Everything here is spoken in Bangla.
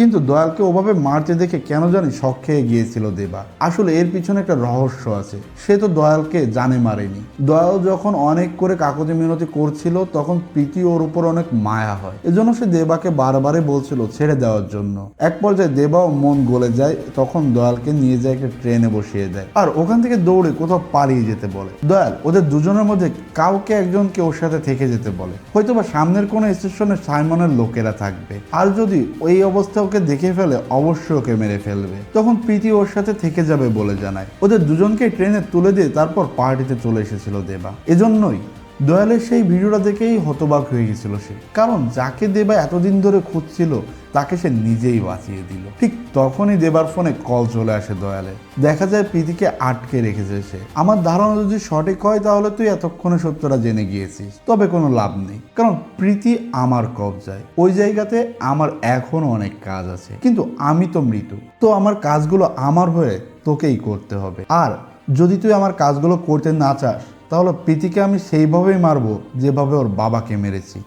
কিন্তু দয়ালকে ওভাবে মারতে দেখে কেন জানি শক খেয়ে গিয়েছিল দেবা। আসলে এর পিছনে একটা রহস্য আছে। সে তো দয়ালকে জানে মারেনি। দয়াল যখন অনেক করে কাকুতি মিনতি করছিল তখন প্রীতি ওর উপর অনেক মায়া হয়, এজন্য সে দেবাকে বারবারই বলছিল ছেড়ে দেওয়ার জন্য। এক পর্যায়ে দেবাও মন গলে যায়, তখন দয়ালকে নিয়ে যায় একটা ট্রেনে বসিয়ে দেয় আর ওখান থেকে দৌড়ে কোথাও পালিয়ে যেতে বলে। দয়াল ওদের দুজনের মধ্যে কাউকে একজনকে ওর সাথে থেকে যেতে বলে, হয়তোবা সামনের কোনো স্টেশনে সাইমনের লোকেরা থাকবে, আর যদি ওই অবস্থা ওকে দেখে ফেলে অবশ্যই ওকে মেরে ফেলবে। তখন প্রীতি ওর সাথে থেকে যাবে বলে জানায়। ওদের দুজনকে ট্রেনে তুলে দিয়ে তারপর পার্টিতে চলে এসেছিল দেবা। এজন্যই দয়ালের সেই ভিডিওটা দেখেই হতবাক হয়ে গেছিল সে, কারণ যাকে দেবা এতদিন ধরে খুঁজছিল তাকে সে নিজেই বাঁচিয়ে দিল। ঠিক তখনই দেবার ফোনে কল চলে আসে দয়ালের। দেখা যায় প্রীতিকে আটকে রেখেছে সে। আমার ধারণা যদি সঠিক হয় তাহলে তুই এতক্ষণে সত্যটা জেনে গিয়েছিস, তবে কোনো লাভ নেই, কারণ প্রীতি আমার কবজায়। ওই জায়গাতে আমার এখনো অনেক কাজ আছে, কিন্তু আমি তো মৃত্যু, তো আমার কাজগুলো আমার হয়ে তোকেই করতে হবে। আর যদি তুই আমার কাজগুলো করতে না চাস তাহলে প্রীতিকে আমি সেইভাবেই মারবো যেভাবে ওর বাবাকে মেরেছি।